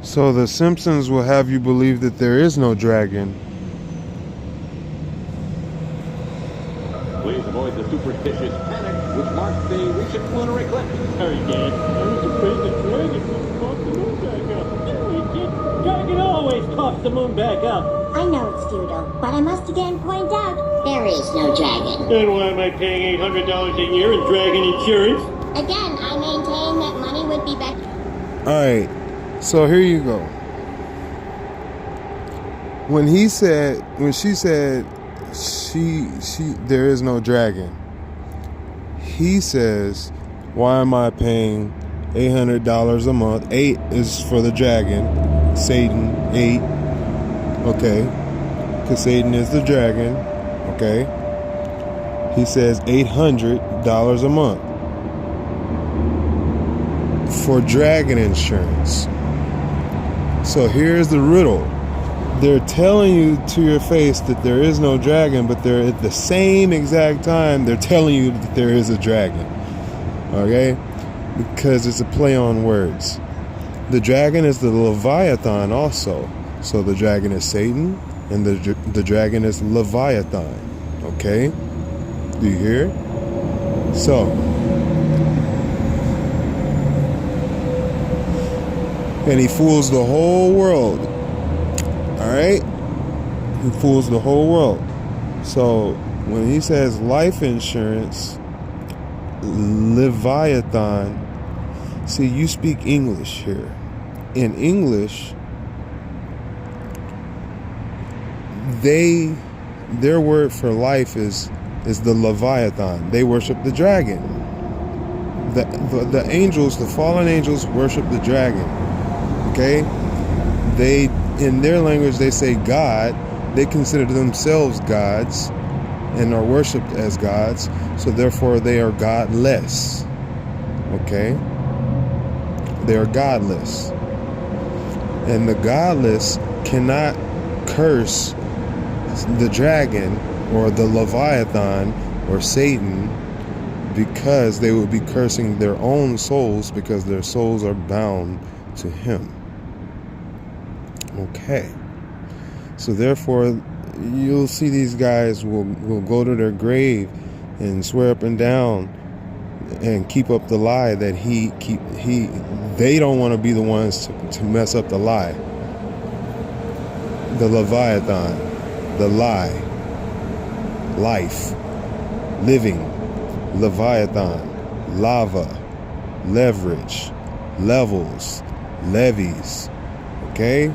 So the Simpsons will have you believe that there is no dragon. Please avoid the superstitious panic which marks the recent lunar eclipse. Sorry, Dad. I was afraid the dragon would cough the moon back up. No, kid. Dragon always coughs the moon back up. I know it's futile, but I must again point out there is no dragon. Then why am I paying $800 a year in dragon insurance? Again, I maintain that money would be better. Alright, so here you go. When she said, there is no dragon, he says, why am I paying $800 a month? 8 is for the dragon, Satan, 8, okay, because Satan is the dragon, okay. He says $800 a month for dragon insurance. So here's the riddle. They're telling you to your face that there is no dragon, but they're at the same exact time they're telling you that there is a dragon. Okay? Because it's a play on words. The dragon is the Leviathan also. So the dragon is Satan and the dragon is Leviathan. Okay? Do you hear? So and he fools the whole world. Alright? He fools the whole world. So when he says life insurance, Leviathan, see, you speak English here. In English, their word for life is the Leviathan. They worship the dragon. The angels, the fallen angels, worship the dragon. Okay? They, in their language, they say God. They consider themselves gods and are worshipped as gods. So therefore, they are godless. Okay? They are godless. And the godless cannot curse the dragon or the Leviathan or Satan, because they would be cursing their own souls, because their souls are bound to him. Okay. So therefore, you'll see these guys will go to their grave and swear up and down and keep up the lie that they don't want to be the ones to mess up the lie. The Leviathan, the lie, life, living, Leviathan, lava, leverage, levels, levies. Okay?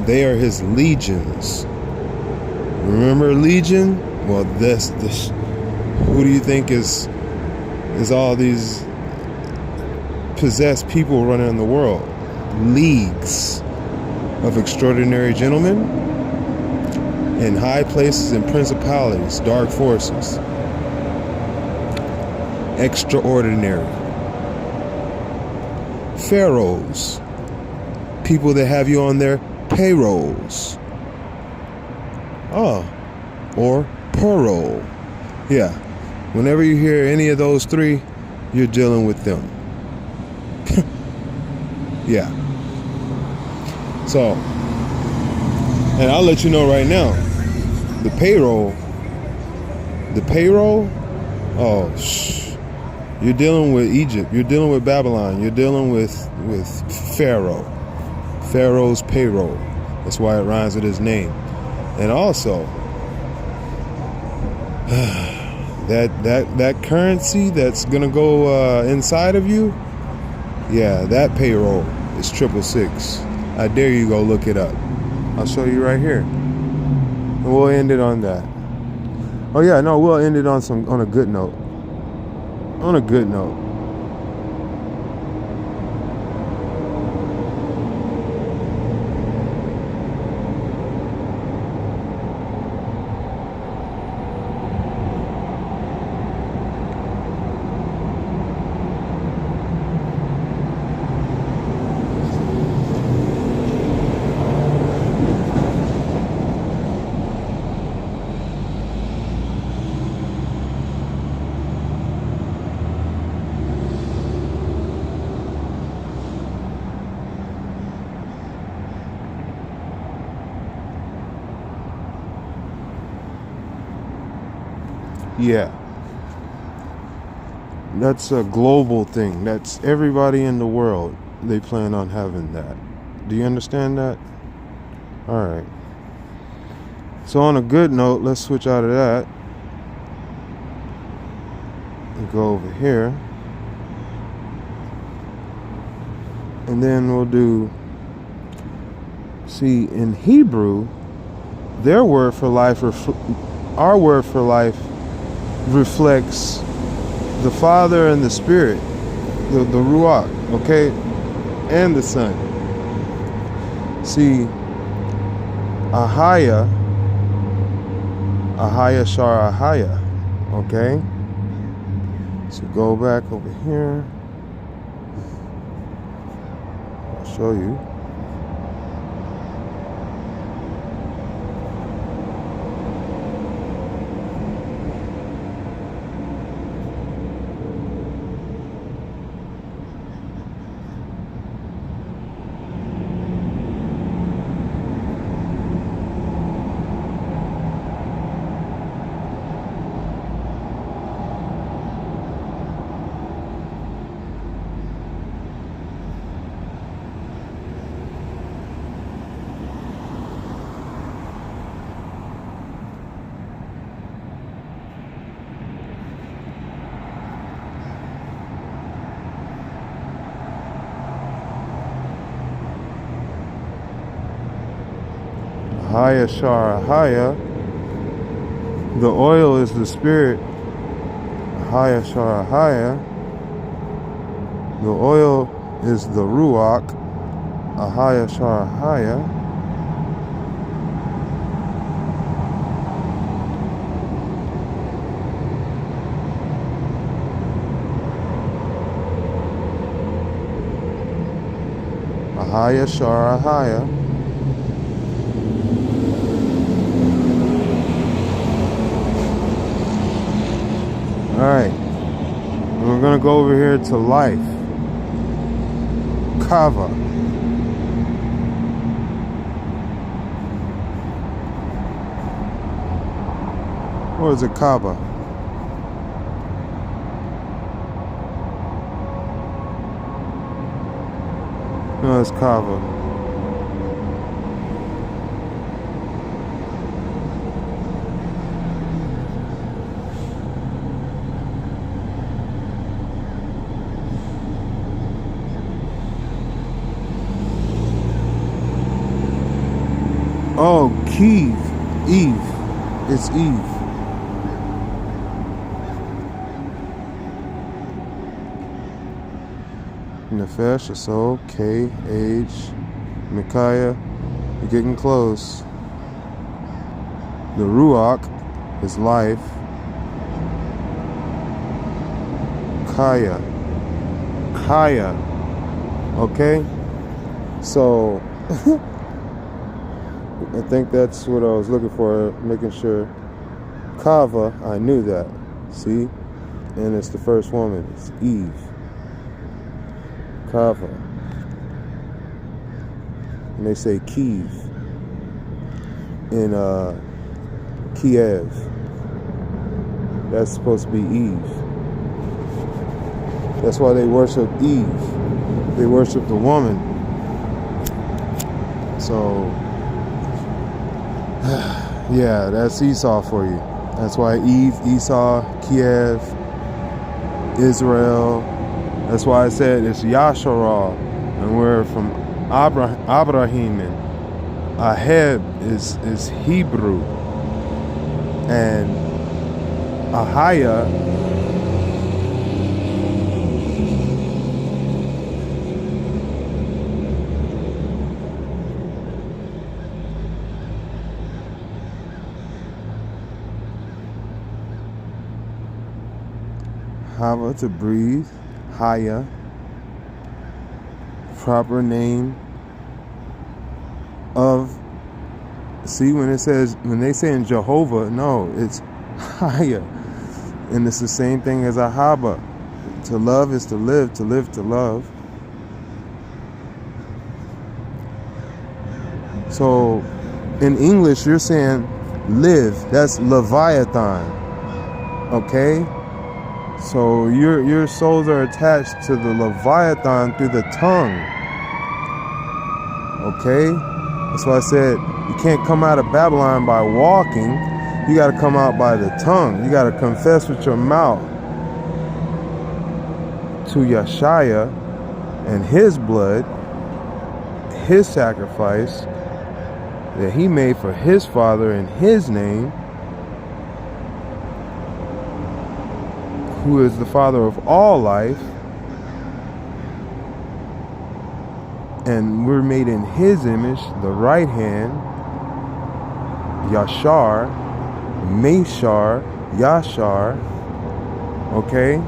They are his legions. Remember legion? Well, this who do you think is all these possessed people running in the world? Leagues of extraordinary gentlemen in high places and principalities, dark forces. Extraordinary. Pharaohs, people that have you on their payrolls. Oh, or parole. Yeah, whenever you hear any of those three, you're dealing with them. Yeah. So, and I'll let you know right now, the payroll, oh, you're dealing with Egypt, you're dealing with Babylon, you're dealing with Pharaoh. Pharaoh's payroll. That's why it rhymes with his name. And also, that currency that's gonna go inside of you, yeah, that payroll is 666. I dare you go look it up. I'll show you right here. And we'll end it on that. Oh yeah, no, we'll end it on a good note. On a good note. Yeah. That's a global thing. That's everybody in the world. They plan on having that. Do you understand that? All right. So on a good note, let's switch out of that and go over here. And then we'll do, see, in Hebrew, their word for life, our word for life reflects the Father and the Spirit, the Ruach, okay, and the Son. See, Ahaya Shar Ahaya, okay? So go back over here. I'll show you. Ahaya Shar Ahaya. The oil is the Spirit. Ahaya Shar Ahaya. The oil is the Ruach. Ahaya Shar Ahaya. Ahaya Shar Ahaya. Alright, we're going to go over here to life. Kava. Or is it Kava? No, it's Kava. Oh, Eve. It's Eve. Nefesh, a soul. K, age. Micaiah, you're getting close. The Ruach is life. Kaya. Okay? So, I think that's what I was looking for, making sure. Kava, I knew that. See? And it's the first woman. It's Eve. Kava. And they say Kiev in Kiev. That's supposed to be Eve. That's why they worship Eve. They worship the woman. So, yeah, that's Esau for you. That's why Eve, Esau, Kiev, Israel. That's why I said it's Yasharal, and we're from Abraham, and Aheb is Hebrew, and Ahaya Hava, to breathe. Haya, proper name of, see, when they say in Jehovah, no, it's Haya, and it's the same thing as Ahaba. To love is to live to love. So in English you're saying live, that's Leviathan. Okay? So your souls are attached to the Leviathan through the tongue. Okay? That's why I said you can't come out of Babylon by walking. You got to come out by the tongue. You got to confess with your mouth to Yeshaya and his blood, his sacrifice that he made for his Father in his name, who is the Father of all life, and we're made in his image, the right hand, Yashar, Meshar, Yashar, okay,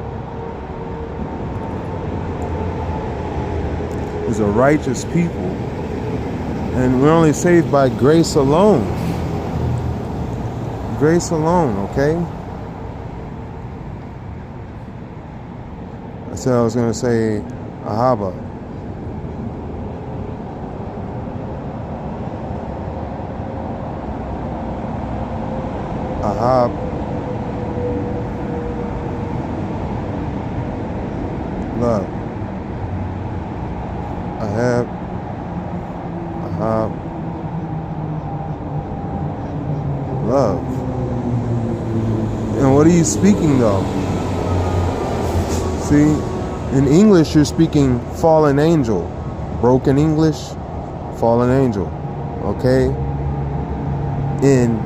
is a righteous people, and we're only saved by grace alone. Grace alone, okay? I said I was going to say Ahaba. Ahab. Love. Ahab. Ahab. Love. And what are you speaking though? See, in English you're speaking fallen angel. Broken English, fallen angel. Okay? In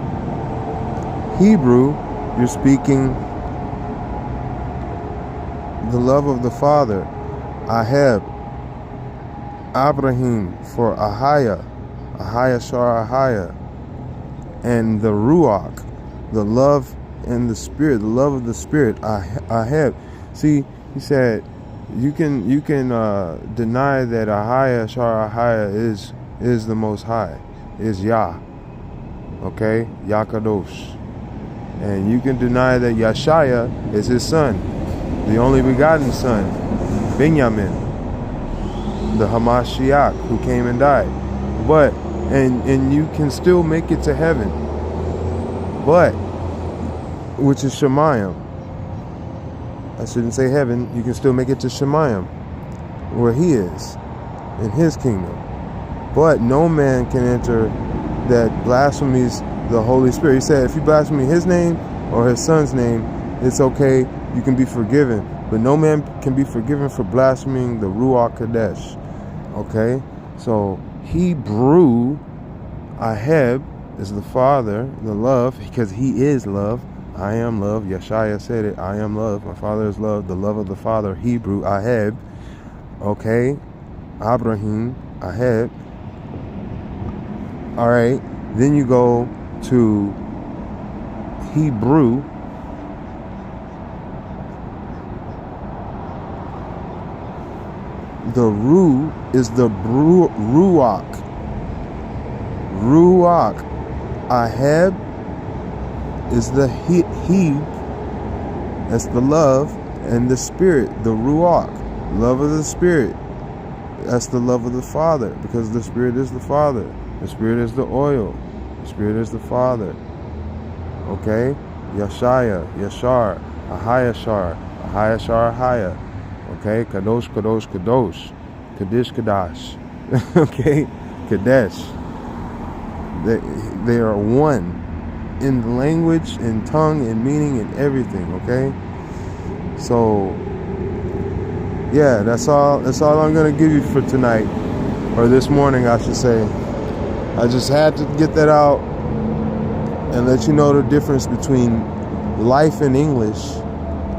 Hebrew, you're speaking the love of the Father. Ahab. Abraham for Ahaya. Ahaya Shar Ahaya. And the Ruach, the love and the Spirit, the love of the Spirit. Ahab. See, he said, you can deny that Ahaya Shar Ahaya is the Most High, is Yah. Okay, Yah Kadosh. And you can deny that Yeshaya is his son, the only begotten son, Benjamin, the Hamashiach who came and died. But and you can still make it to heaven, but which is Shemayim. I shouldn't say heaven. You can still make it to Shemayim, where he is in his kingdom. But no man can enter that blasphemies the Holy Spirit. He said if you blaspheme his name or his son's name, it's okay, you can be forgiven. But no man can be forgiven for blaspheming the Ruach Kadesh. Okay? So Hebrew, Ahab is the Father, the love, because he is love. I am love. Yeshaya said it. I am love. My Father is love. The love of the Father, Hebrew, Ahab. Okay? Abraham, Ahab. All right. Then you go to Hebrew. The Ru is the Ruach. Ruach. Ahab is the Heb. That's the love and the Spirit. The Ruach. Love of the Spirit. That's the love of the Father, because the Spirit is the Father. The Spirit is the oil. The Spirit is the Father. Okay? Yeshaya, Yashar, Ahayashar, Ahayashar, Ahaya. Okay? Kadosh, Kadosh, Kadosh. Kadish, Kadash. Okay? Kadesh. They are one in language, in tongue, in meaning, in everything. Okay? So, yeah, that's all I'm going to give you for tonight. Or this morning, I should say. I just had to get that out and let you know the difference between life in English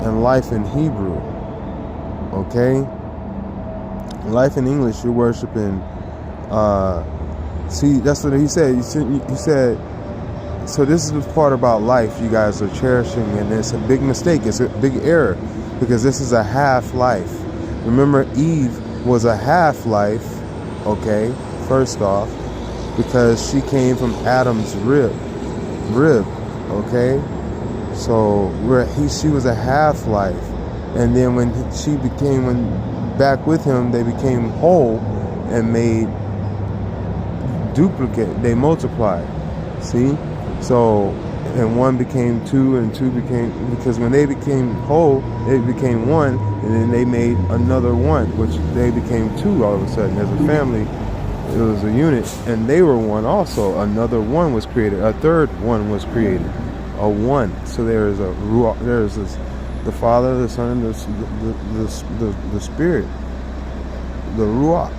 and life in Hebrew. Okay? Life in English, you're worshiping. See, that's what he said. He said, so this is the part about life you guys are cherishing, and it's a big mistake. It's a big error, because this is a half life. Remember, Eve was a half life, okay, first off, because she came from Adam's rib, okay? So she was a half life, and then when she became back with him, they became whole and made duplicate. They multiplied. See, so and one became two, and two became, because when they became whole, they became one, and then they made another one, which they became two all of a sudden. As a family, it was a unit, and they were one also. Another one was created. A third one was created. A one. So there is a ruach. There is this, the Father, the Son, and the Spirit. The ruach.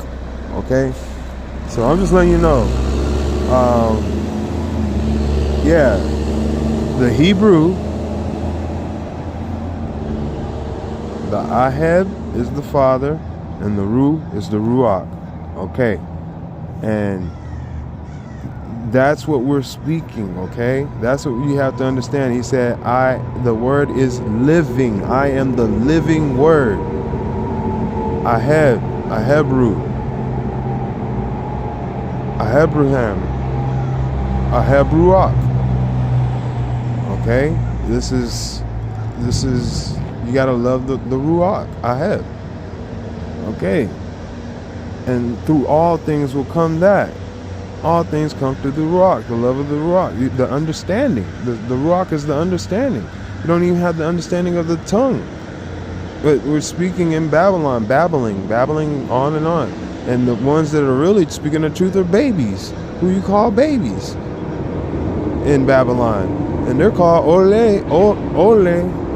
Okay. So I'm just letting you know. Yeah. The Hebrew, the Aheb is the Father, and the Ru is the Ruach. Okay. And that's what we're speaking, okay? That's what you have to understand. He said, the word is living. I am the living word. Aheb, Ahebru, Ahebraham, Ahebruach. Okay? This is you gotta love the Ruach, Aheb. Okay. And through all things will come that. All things come through the Ruach, the love of the Ruach, the understanding. The Ruach is the understanding. You don't even have the understanding of the tongue. But we're speaking in Babylon, babbling on and on. And the ones that are really speaking the truth are babies, who you call babies in Babylon. And they're called ole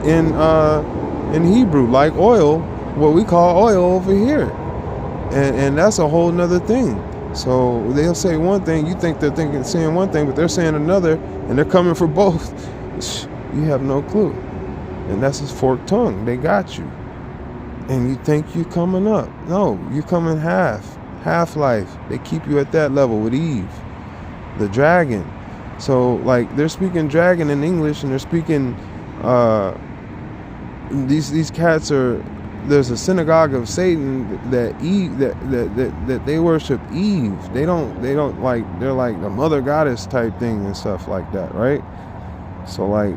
in Hebrew, like oil, what we call oil over here. And that's a whole nother thing. So they'll say one thing, you think they're saying one thing, but they're saying another, and they're coming for both. You have no clue. And that's his forked tongue. They got you. And you think you're coming up. No, you're coming half-life. They keep you at that level with Eve, the dragon. So like they're speaking dragon in English, and they're speaking these cats are. There's a synagogue of Satan that Eve that they worship Eve. They don't like, they're like the mother goddess type thing and stuff like that, right? So like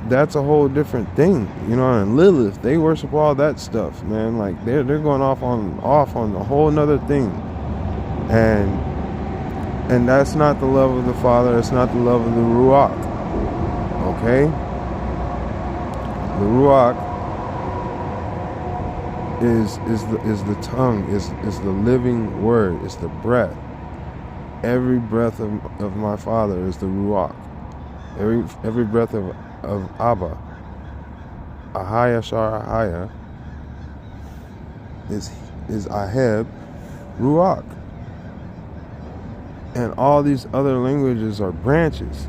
that's a whole different thing, you know. And Lilith, they worship all that stuff, man. Like they're going off on a whole nother thing, and that's not the love of the Father. It's not the love of the Ruach. Okay, the Ruach is the tongue, is the living word, is the breath. Every breath of my Father is the Ruach. Every breath of Abba, Ahaya Shar Ahaya, is Aheb Ruach. And all these other languages are branches.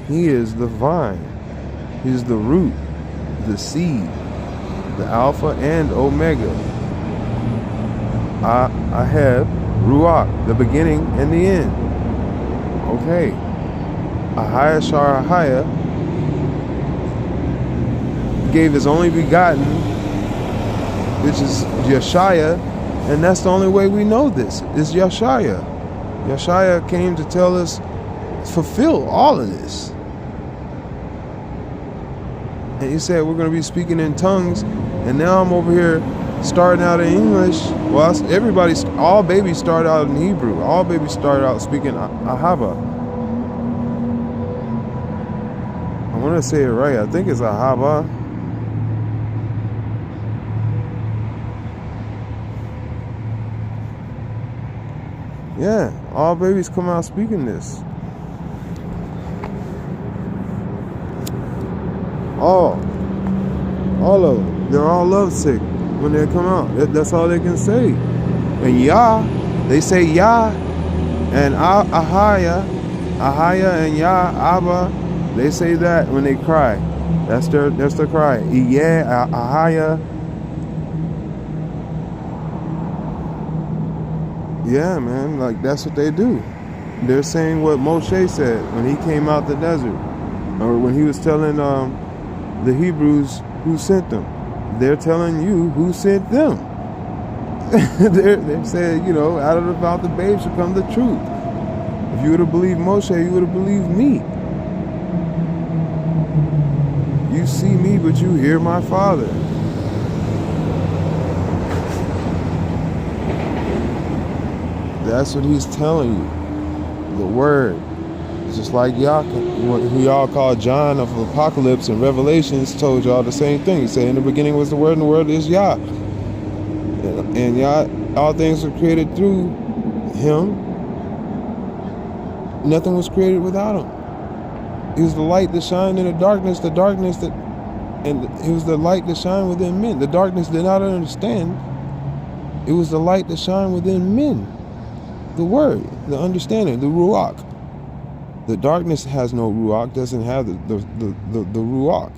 He is the vine. He's the root, the seed, the Alpha and Omega. Aheb, Ruach, the beginning and the end. Okay. Ahaya Shar Ahaya gave his only begotten, which is Yeshaya, and that's the only way we know this, is Yeshaya. Yeshaya came to tell us, fulfill all of this. And he said, we're going to be speaking in tongues. And now I'm over here starting out in English. Well, all babies start out in Hebrew. All babies start out speaking Ahava. I want to say it right. I think it's Ahava. Yeah, all babies come out speaking this. All of them. They're all lovesick when they come out. That's all they can say. And Yah, they say Yah, and Ahaya and Yah, Abba, they say that when they cry. That's their cry. Yeah, Ahaya. Yeah, man, like that's what they do. They're saying what Moshe said when he came out the desert, or when he was telling the Hebrews who sent them. They're telling you who sent them. They're saying, you know, out of the mouth of babes shall come the truth. If you would have believed Moshe, you would have believed me. You see me, but you hear my Father. That's what he's telling you. The word. Just like Yah, who y'all call John of Apocalypse and Revelations, told y'all the same thing. He said, in the beginning was the Word, and the Word is Yah. And Yah, all things were created through Him. Nothing was created without Him. He was the light that shined in the darkness that, and He was the light that shined within men. The darkness did not understand. It was the light that shined within men. The Word, the understanding, the Ruach. The darkness has no Ruach, doesn't have the Ruach.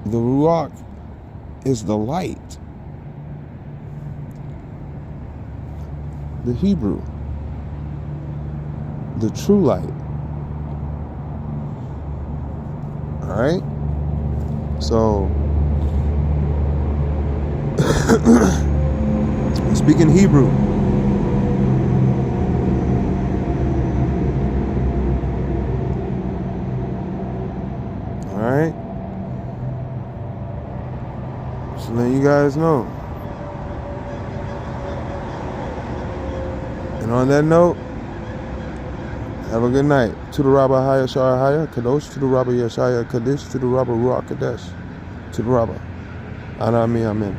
The Ruach is the light. The Hebrew. The true light. Alright? So, speaking Hebrew. Alright? So let you guys know. And on that note, have a good night. To the Rabba Haya Shara Haya Kadosh, to the Rabba Yeshaya Kadesh, to the Rabba Ruach Kadesh, to the Rabba. Anami Amen.